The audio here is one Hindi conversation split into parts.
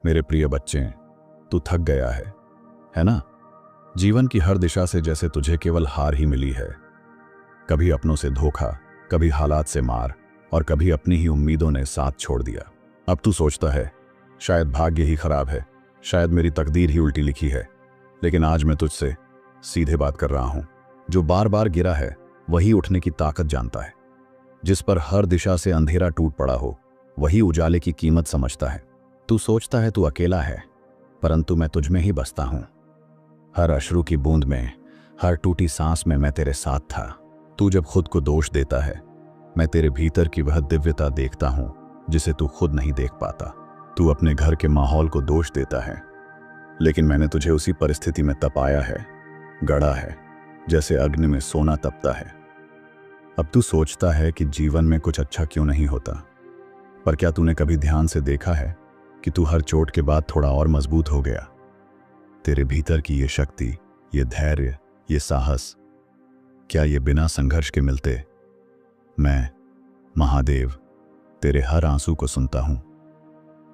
मेरे प्रिय बच्चे, तू थक गया है ना? जीवन की हर दिशा से जैसे तुझे केवल हार ही मिली है। कभी अपनों से धोखा, कभी हालात से मार, और कभी अपनी ही उम्मीदों ने साथ छोड़ दिया। अब तू सोचता है शायद भाग्य ही खराब है, शायद मेरी तकदीर ही उल्टी लिखी है। लेकिन आज मैं तुझसे सीधे बात कर रहा हूं। जो बार बार गिरा है वही उठने की ताकत जानता है। जिस पर हर दिशा से अंधेरा टूट पड़ा हो वही उजाले की कीमत समझता है। तू सोचता है तू अकेला है, परंतु मैं तुझ में ही बसता हूं। हर अश्रु की बूंद में, हर टूटी सांस में मैं तेरे साथ था। तू जब खुद को दोष देता है, मैं तेरे भीतर की वह दिव्यता देखता हूं जिसे तू खुद नहीं देख पाता। तू अपने घर के माहौल को दोष देता है, लेकिन मैंने तुझे उसी परिस्थिति में तपाया है, गढ़ा है, जैसे अग्नि में सोना तपता है। अब तू सोचता है कि जीवन में कुछ अच्छा क्यों नहीं होता, पर क्या तूने कभी ध्यान से देखा है कि तू हर चोट के बाद थोड़ा और मजबूत हो गया? तेरे भीतर की ये शक्ति, ये धैर्य, ये साहस, क्या ये बिना संघर्ष के मिलते? मैं, महादेव, तेरे हर आंसू को सुनता हूं।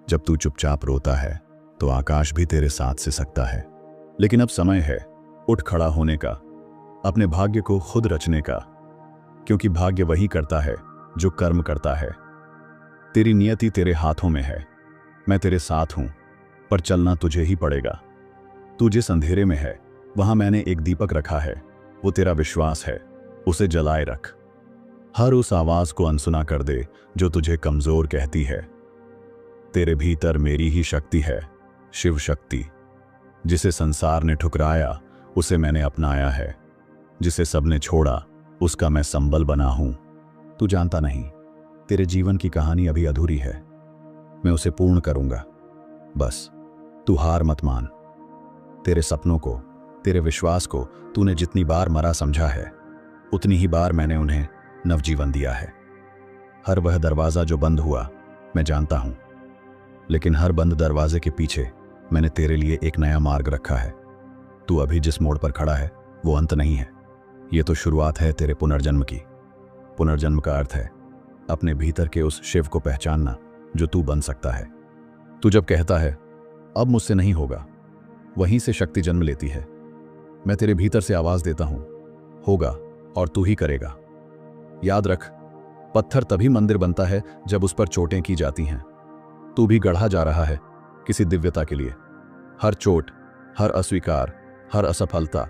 जब तू चुपचाप रोता है तो आकाश भी तेरे साथ सिसकता है। लेकिन अब समय है उठ खड़ा होने का, अपने भाग्य को खुद रचने का, क्योंकि भाग्य वही करता है जो कर्म करता है। तेरी नियति तेरे हाथों में है। मैं तेरे साथ हूं, पर चलना तुझे ही पड़ेगा। तू जिस अंधेरे में है वहां मैंने एक दीपक रखा है, वो तेरा विश्वास है, उसे जलाए रख। हर उस आवाज को अनसुना कर दे जो तुझे कमजोर कहती है। तेरे भीतर मेरी ही शक्ति है, शिव शक्ति। जिसे संसार ने ठुकराया उसे मैंने अपनाया है, जिसे सबने छोड़ा उसका मैं संबल बना हूं। तू जानता नहीं, तेरे जीवन की कहानी अभी अधूरी है, मैं उसे पूर्ण करूंगा। बस तू हार मत मान। तेरे सपनों को, तेरे विश्वास को तूने जितनी बार मरा समझा है, उतनी ही बार मैंने उन्हें नवजीवन दिया है। हर वह दरवाजा जो बंद हुआ मैं जानता हूं, लेकिन हर बंद दरवाजे के पीछे मैंने तेरे लिए एक नया मार्ग रखा है। तू अभी जिस मोड़ पर खड़ा है वो अंत नहीं है, ये तो शुरुआत है तेरे पुनर्जन्म की। पुनर्जन्म का अर्थ है अपने भीतर के उस शिव को पहचानना जो तू बन सकता है। तू जब कहता है अब मुझसे नहीं होगा, वहीं से शक्ति जन्म लेती है। मैं तेरे भीतर से आवाज देता हूं, होगा, और तू ही करेगा। याद रख, पत्थर तभी मंदिर बनता है जब उस पर चोटें की जाती हैं। तू भी गढ़ा जा रहा है किसी दिव्यता के लिए। हर चोट, हर अस्वीकार, हर असफलता,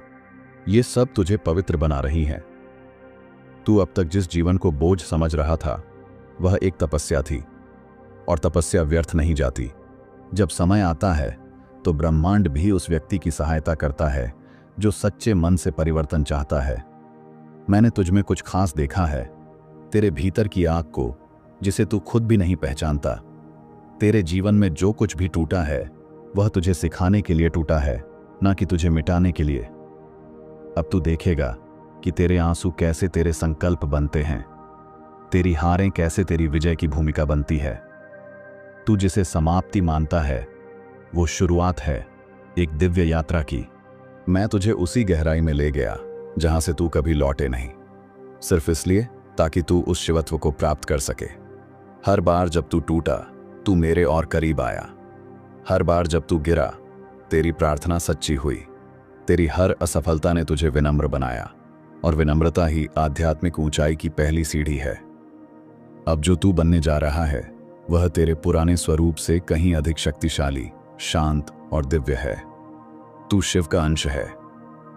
ये सब तुझे पवित्र बना रही है। तू अब तक जिस जीवन को बोझ समझ रहा था वह एक तपस्या थी, और तपस्या व्यर्थ नहीं जाती। जब समय आता है तो ब्रह्मांड भी उस व्यक्ति की सहायता करता है जो सच्चे मन से परिवर्तन चाहता है। मैंने तुझ में कुछ खास देखा है, तेरे भीतर की आग को जिसे तू खुद भी नहीं पहचानता। तेरे जीवन में जो कुछ भी टूटा है वह तुझे सिखाने के लिए टूटा है, ना कि तुझे मिटाने के लिए। अब तू देखेगा कि तेरे आंसू कैसे तेरे संकल्प बनते हैं, तेरी हारें कैसे तेरी विजय की भूमिका बनती है। तू जिसे समाप्ति मानता है वो शुरुआत है एक दिव्य यात्रा की। मैं तुझे उसी गहराई में ले गया जहां से तू कभी लौटे नहीं, सिर्फ इसलिए ताकि तू उस शिवत्व को प्राप्त कर सके। हर बार जब तू टूटा तू मेरे और करीब आया। हर बार जब तू गिरा तेरी प्रार्थना सच्ची हुई। तेरी हर असफलता ने तुझे विनम्र बनाया, और विनम्रता ही आध्यात्मिक ऊंचाई की पहली सीढ़ी है। अब जो तू बनने जा रहा है वह तेरे पुराने स्वरूप से कहीं अधिक शक्तिशाली, शांत और दिव्य है। तू शिव का अंश है।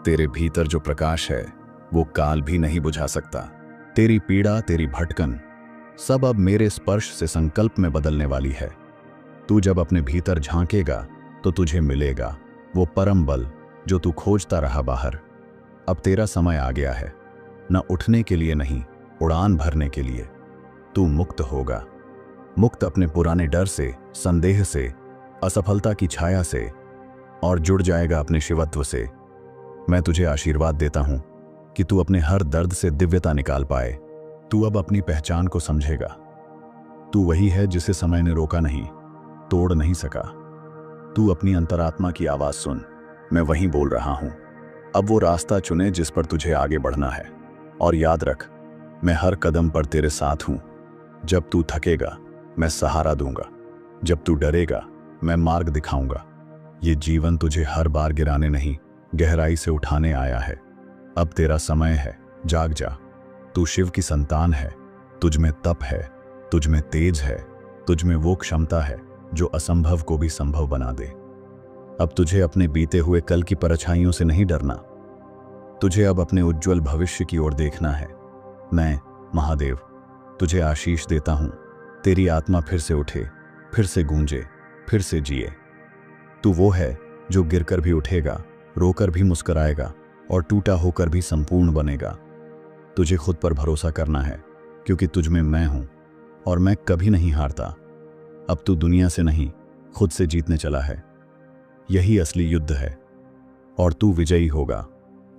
तेरे भीतर जो प्रकाश है वो काल भी नहीं बुझा सकता। तेरी पीड़ा, तेरी भटकन, सब अब मेरे स्पर्श से संकल्प में बदलने वाली है। तू जब अपने भीतर झांकेगा तो तुझे मिलेगा वो परम बल जो तू खोजता रहा बाहर। अब तेरा समय आ गया है, न उठने के लिए नहीं, उड़ान भरने के लिए। तू मुक्त होगा, मुक्त अपने पुराने डर से, संदेह से, असफलता की छाया से, और जुड़ जाएगा अपने शिवत्व से। मैं तुझे आशीर्वाद देता हूं कि तू अपने हर दर्द से दिव्यता निकाल पाए। तू अब अपनी पहचान को समझेगा। तू वही है जिसे समय ने रोका नहीं, तोड़ नहीं सका। तू अपनी अंतरात्मा की आवाज सुन, मैं वहीं बोल रहा हूं। अब वो रास्ता चुने जिस पर तुझे आगे बढ़ना है, और याद रख, मैं हर कदम पर तेरे साथ हूं। जब तू थकेगा मैं सहारा दूंगा, जब तू डरेगा मैं मार्ग दिखाऊंगा। ये जीवन तुझे हर बार गिराने नहीं, गहराई से उठाने आया है। अब तेरा समय है, जाग जा। तू शिव की संतान है, तुझ में तप है, तुझ में तेज है, तुझ में वो क्षमता है जो असंभव को भी संभव बना दे। अब तुझे अपने बीते हुए कल की परछाइयों से नहीं डरना, तुझे अब अपने उज्जवल भविष्य की ओर देखना है। मैं महादेव तुझे आशीष देता हूं, तेरी आत्मा फिर से उठे, फिर से गूंजे, फिर से जिए। तू वो है जो गिरकर भी उठेगा, रोकर भी मुस्कुराएगा और टूटा होकर भी संपूर्ण बनेगा। तुझे खुद पर भरोसा करना है, क्योंकि तुझ में मैं हूं और मैं कभी नहीं हारता। अब तू दुनिया से नहीं, खुद से जीतने चला है। यही असली युद्ध है और तू विजयी होगा।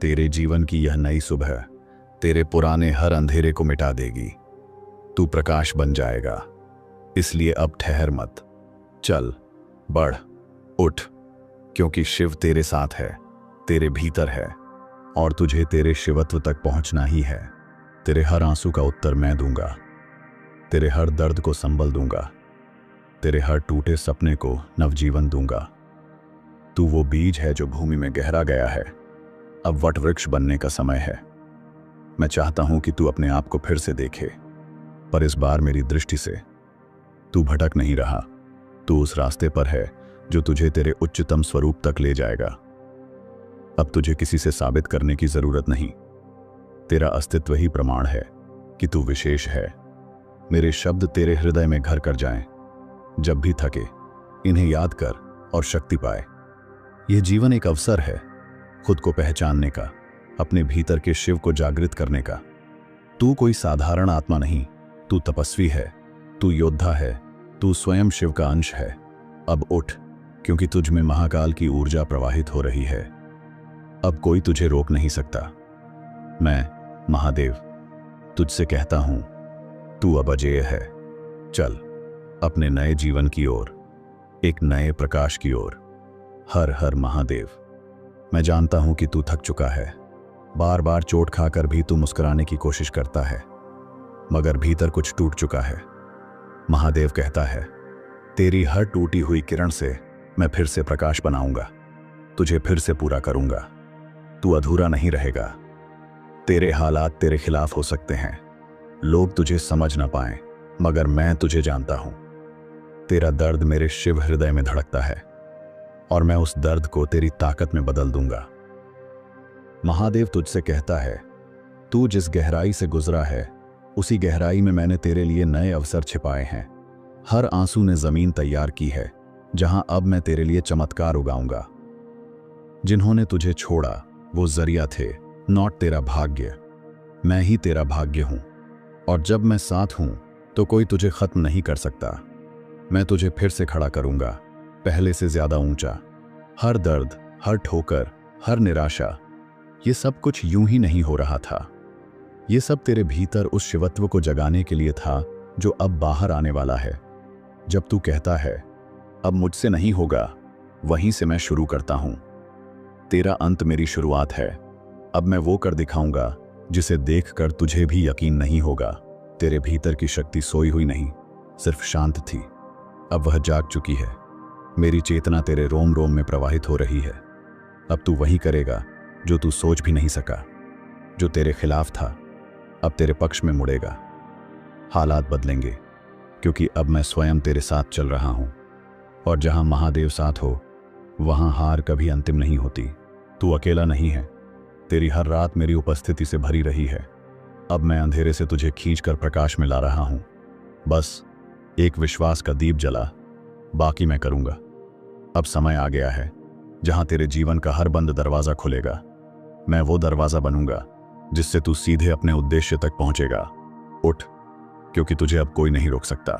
तेरे जीवन की यह नई सुबह तेरे पुराने हर अंधेरे को मिटा देगी। तू प्रकाश बन जाएगा। इसलिए अब ठहर मत, चल, बढ़, उठ, क्योंकि शिव तेरे साथ है, तेरे भीतर है और तुझे तेरे शिवत्व तक पहुंचना ही है। तेरे हर आंसू का उत्तर मैं दूंगा, तेरे हर दर्द को संबल दूंगा, तेरे हर टूटे सपने को नवजीवन दूंगा। तू वो बीज है जो भूमि में गहरा गया है, अब वट वृक्ष बनने का समय है। मैं चाहता हूं कि तू अपने आप को फिर से देखे, पर इस बार मेरी दृष्टि से। तू भटक नहीं रहा, तू उस रास्ते पर है जो तुझे तेरे उच्चतम स्वरूप तक ले जाएगा। अब तुझे किसी से साबित करने की जरूरत नहीं, तेरा अस्तित्व ही प्रमाण है कि तू विशेष है। मेरे शब्द तेरे हृदय में घर कर जाएं। जब भी थके, इन्हें याद कर और शक्ति पाए। यह जीवन एक अवसर है खुद को पहचानने का, अपने भीतर के शिव को जागृत करने का। तू कोई साधारण आत्मा नहीं, तू तपस्वी है, तू योद्धा है, तू स्वयं शिव का अंश है। अब उठ, क्योंकि तुझ में महाकाल की ऊर्जा प्रवाहित हो रही है। अब कोई तुझे रोक नहीं सकता। मैं महादेव तुझसे कहता हूं, तू अब अजेय है। चल अपने नए जीवन की ओर, एक नए प्रकाश की ओर। हर हर महादेव। मैं जानता हूं कि तू थक चुका है, बार बार चोट खाकर भी तू मुस्कुराने की कोशिश करता है, मगर भीतर कुछ टूट चुका है। महादेव कहता है, तेरी हर टूटी हुई किरण से मैं फिर से प्रकाश बनाऊंगा, तुझे फिर से पूरा करूंगा। तू अधूरा नहीं रहेगा। तेरे हालात तेरे खिलाफ हो सकते हैं, लोग तुझे समझ ना पाएं, मगर मैं तुझे जानता हूं। तेरा दर्द मेरे शिव हृदय में धड़कता है और मैं उस दर्द को तेरी ताकत में बदल दूंगा। महादेव तुझसे कहता है, तू जिस गहराई से गुजरा है, उसी गहराई में मैंने तेरे लिए नए अवसर छिपाए हैं। हर आंसू ने जमीन तैयार की है, जहां अब मैं तेरे लिए चमत्कार उगाऊंगा। जिन्होंने तुझे छोड़ा वो जरिया थे, नॉट तेरा भाग्य। मैं ही तेरा भाग्य हूं, और जब मैं साथ हूं तो कोई तुझे खत्म नहीं कर सकता। मैं तुझे फिर से खड़ा करूंगा, पहले से ज्यादा ऊंचा। हर दर्द, हर ठोकर, हर निराशा, ये सब कुछ यूं ही नहीं हो रहा था। ये सब तेरे भीतर उस शिवत्व को जगाने के लिए था जो अब बाहर आने वाला है। जब तू कहता है, अब मुझसे नहीं होगा, वहीं से मैं शुरू करता हूं। तेरा अंत मेरी शुरुआत है। अब मैं वो कर दिखाऊंगा जिसे देखकर तुझे भी यकीन नहीं होगा। तेरे भीतर की शक्ति सोई हुई नहीं, सिर्फ शांत थी। अब वह जाग चुकी है। मेरी चेतना तेरे रोम रोम में प्रवाहित हो रही है। अब तू वही करेगा जो तू सोच भी नहीं सका। जो तेरे खिलाफ था, अब तेरे पक्ष में मुड़ेगा। हालात बदलेंगे, क्योंकि अब मैं स्वयं तेरे साथ चल रहा हूं, और जहां महादेव साथ हो, वहां हार कभी अंतिम नहीं होती। तू अकेला नहीं है, तेरी हर रात मेरी उपस्थिति से भरी रही है। अब मैं अंधेरे से तुझे खींचकर प्रकाश में ला रहा हूं। बस एक विश्वास का दीप जला, बाकी मैं करूंगा। अब समय आ गया है जहां तेरे जीवन का हर बंद दरवाजा खुलेगा। मैं वो दरवाजा बनूंगा जिससे तू सीधे अपने उद्देश्य तक पहुंचेगा। उठ, क्योंकि तुझे अब कोई नहीं रोक सकता।